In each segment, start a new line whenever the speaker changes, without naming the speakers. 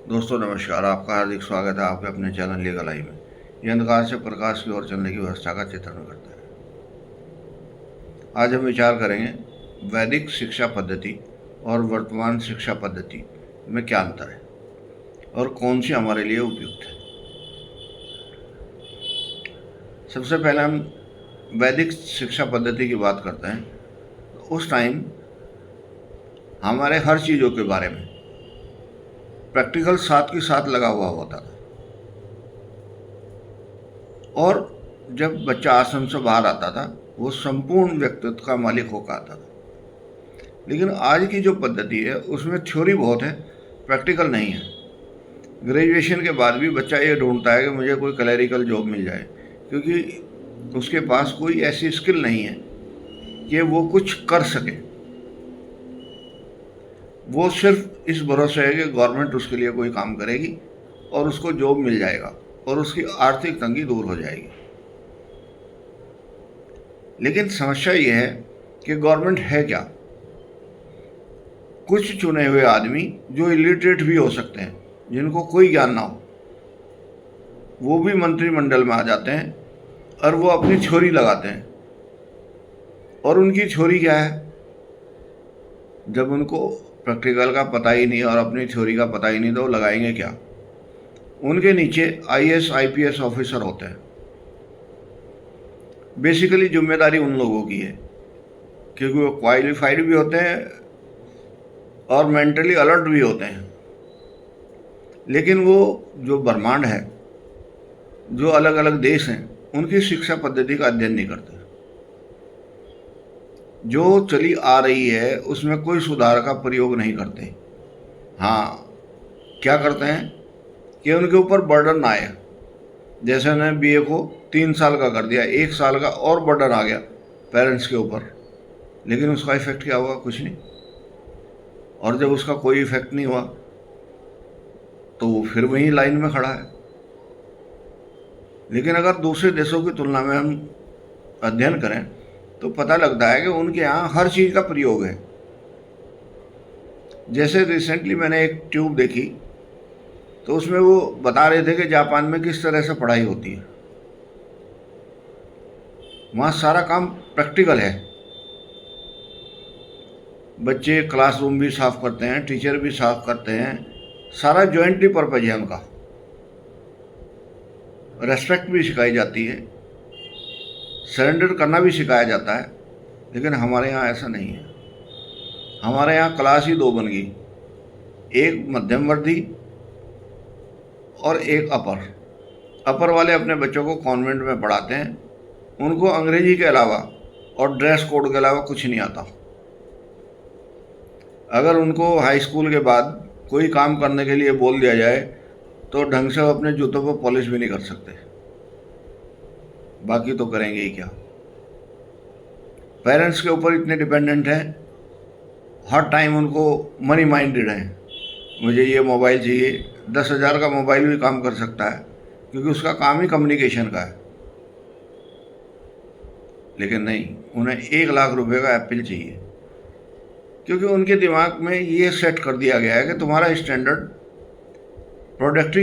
दोस्तों नमस्कार। आपका हार्दिक स्वागत है आपके अपने चैनल लीगल आई में। यह अंधकार से प्रकाश की ओर चलने की व्यवस्था का चित्रण करता है। आज हम विचार करेंगे वैदिक शिक्षा पद्धति और वर्तमान शिक्षा पद्धति में क्या अंतर है और कौन सी हमारे लिए उपयुक्त है। सबसे पहले हम वैदिक शिक्षा पद्धति की बात करते हैं। उस टाइम हमारे हर चीज़ों के बारे में प्रैक्टिकल साथ के साथ लगा हुआ होता था, और जब बच्चा आश्रम से बाहर आता था वो संपूर्ण व्यक्तित्व का मालिक होकर आता था। लेकिन आज की जो पद्धति है उसमें थ्योरी बहुत है, प्रैक्टिकल नहीं है। ग्रेजुएशन के बाद भी बच्चा ये ढूंढता है कि मुझे कोई क्लरिकल जॉब मिल जाए, क्योंकि उसके पास कोई ऐसी स्किल नहीं है कि वो कुछ कर सके। वो सिर्फ इस भरोसे है कि गवर्नमेंट उसके लिए कोई काम करेगी और उसको जॉब मिल जाएगा और उसकी आर्थिक तंगी दूर हो जाएगी। लेकिन समस्या ये है कि गवर्नमेंट है क्या? कुछ चुने हुए आदमी जो इलिटरेट भी हो सकते हैं, जिनको कोई ज्ञान ना हो, वो भी मंत्रिमंडल में आ जाते हैं और वो अपनी थ्योरी लगाते हैं। और उनकी थ्योरी क्या है? जब उनको प्रैक्टिकल का पता ही नहीं और अपनी थ्योरी का पता ही नहीं तो वो लगाएंगे क्या? उनके नीचे आईएएस आईपीएस ऑफिसर होते हैं। बेसिकली जिम्मेदारी उन लोगों की है, क्योंकि वो क्वालिफाइड भी होते हैं और मेंटली अलर्ट भी होते हैं। लेकिन वो जो ब्रह्मांड है, जो अलग अलग देश हैं, उनकी शिक्षा पद्धति का अध्ययन नहीं करते। जो चली आ रही है उसमें कोई सुधार का प्रयोग नहीं करते। हाँ, क्या करते हैं कि उनके ऊपर बर्डन आए। जैसे उन्होंने बीए को 3 साल का कर दिया, 1 साल का और बर्डन आ गया पेरेंट्स के ऊपर। लेकिन उसका इफेक्ट क्या हुआ? कुछ नहीं। और जब उसका कोई इफेक्ट नहीं हुआ तो वो फिर वहीं लाइन में खड़ा है। लेकिन अगर दूसरे देशों की तुलना में हम अध्ययन करें तो पता लगता है कि उनके यहाँ हर चीज़ का प्रयोग है। जैसे रिसेंटली मैंने एक ट्यूब देखी तो उसमें वो बता रहे थे कि जापान में किस तरह से पढ़ाई होती है। वहाँ सारा काम प्रैक्टिकल है। बच्चे क्लासरूम भी साफ करते हैं, टीचर भी साफ करते हैं, सारा जॉइंटली पर्पज है उनका। रेस्पेक्ट भी सिखाई जाती है, सरेंडर करना भी सिखाया जाता है। लेकिन हमारे यहाँ ऐसा नहीं है। हमारे यहाँ क्लास ही 2 बन गई, एक मध्यम वर्दी और एक अपर। अपर वाले अपने बच्चों को कॉन्वेंट में पढ़ाते हैं, उनको अंग्रेजी के अलावा और ड्रेस कोड के अलावा कुछ नहीं आता। अगर उनको हाई स्कूल के बाद कोई काम करने के लिए बोल दिया जाए तो ढंग से वो अपने जूतों पर पॉलिश भी नहीं कर सकते, बाकी तो करेंगे ही क्या। पेरेंट्स के ऊपर इतने डिपेंडेंट हैं, हर टाइम उनको मनी माइंडेड हैं। मुझे ये मोबाइल चाहिए, 10,000 का मोबाइल भी काम कर सकता है, क्योंकि उसका काम ही कम्युनिकेशन का है। लेकिन नहीं, उन्हें 1 लाख रुपए का एप्पल चाहिए, क्योंकि उनके दिमाग में ये सेट कर दिया गया है कि तुम्हारा स्टैंडर्ड प्रोडक्ट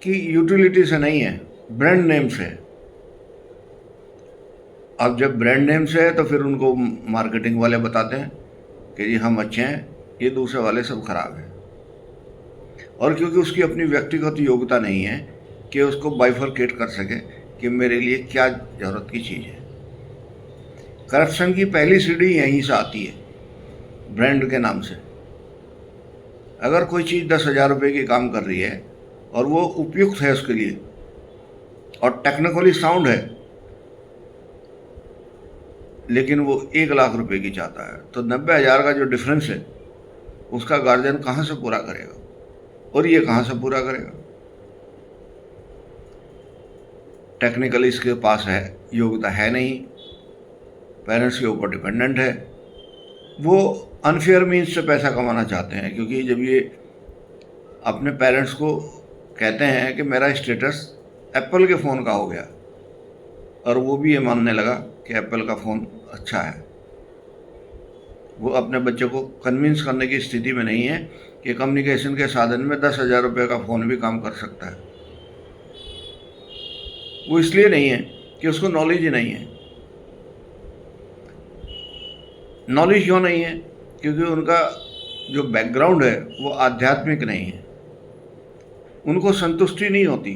की यूटिलिटी से नहीं है, ब्रांड नेम से है। अब जब ब्रांड नेम से है तो फिर उनको मार्केटिंग वाले बताते हैं कि जी हम अच्छे हैं, ये दूसरे वाले सब खराब हैं। और क्योंकि उसकी अपनी व्यक्तिगत योग्यता नहीं है कि उसको बाइफरकेट कर सके कि मेरे लिए क्या ज़रूरत की चीज़ है। करप्शन की पहली सीढ़ी यहीं से आती है, ब्रांड के नाम से। अगर कोई चीज़ 10,000 रुपये की काम कर रही है और वो उपयुक्त है उसके लिए और टेक्निकली साउंड है, लेकिन वो 1 लाख रुपए की चाहता है, तो 90,000 का जो डिफरेंस है उसका गार्जियन कहाँ से पूरा करेगा और ये कहाँ से पूरा करेगा? टेक्निकली इसके पास है, योग्यता है नहीं, पेरेंट्स के ऊपर डिपेंडेंट है। वो अनफेयर मीन्स से पैसा कमाना चाहते हैं, क्योंकि जब ये अपने पेरेंट्स को कहते हैं कि मेरा स्टेटस एप्पल के फ़ोन का हो गया और वो भी ये मानने लगा कि एप्पल का फ़ोन अच्छा है, वो अपने बच्चों को कन्विंस करने की स्थिति में नहीं है कि कम्युनिकेशन के साधन में 10,000 रुपये का फ़ोन भी काम कर सकता है। वो इसलिए नहीं है कि उसको नॉलेज ही नहीं है। नॉलेज क्यों नहीं है? क्योंकि उनका जो बैकग्राउंड है वो आध्यात्मिक नहीं है। उनको संतुष्टि नहीं होती।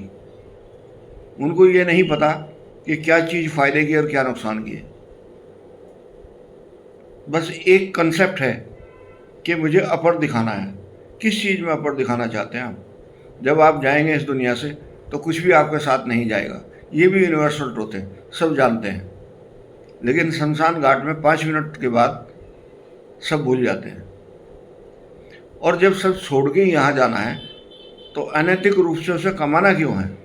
उनको ये नहीं पता कि क्या चीज़ फ़ायदे की और क्या नुकसान की है। बस एक कंसेप्ट है कि मुझे अपर दिखाना है। किस चीज़ में अपर दिखाना चाहते हैं आप? जब आप जाएंगे इस दुनिया से तो कुछ भी आपके साथ नहीं जाएगा। ये भी यूनिवर्सल ट्रूथ है, सब जानते हैं। लेकिन शमशान घाट में 5 मिनट के बाद सब भूल जाते हैं। और जब सब छोड़ के यहाँ जाना है तो अनैतिक रूप से उसे कमाना क्यों है?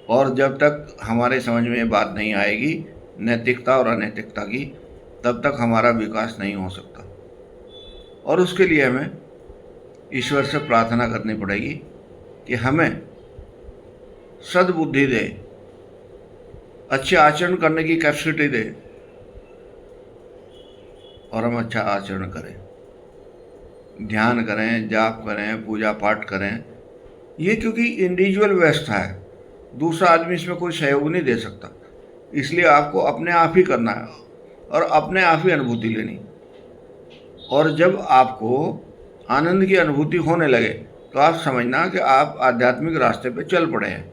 और जब तक हमारे समझ में ये बात नहीं आएगी नैतिकता और अनैतिकता की, तब तक हमारा विकास नहीं हो सकता। और उसके लिए हमें ईश्वर से प्रार्थना करनी पड़ेगी कि हमें सद्बुद्धि दे, अच्छे आचरण करने की कैपेसिटी दे और हम अच्छा आचरण करें, ध्यान करें, जाप करें, पूजा पाठ करें। ये क्योंकि इंडिविजुअल व्यवस्था है, दूसरा आदमी इसमें कोई सहयोग नहीं दे सकता। इसलिए आपको अपने आप ही करना है और अपने आप ही अनुभूति लेनी। और जब आपको आनंद की अनुभूति होने लगे तो आप समझना कि आप आध्यात्मिक रास्ते पे चल पड़े हैं।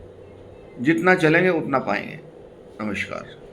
जितना चलेंगे उतना पाएंगे। नमस्कार।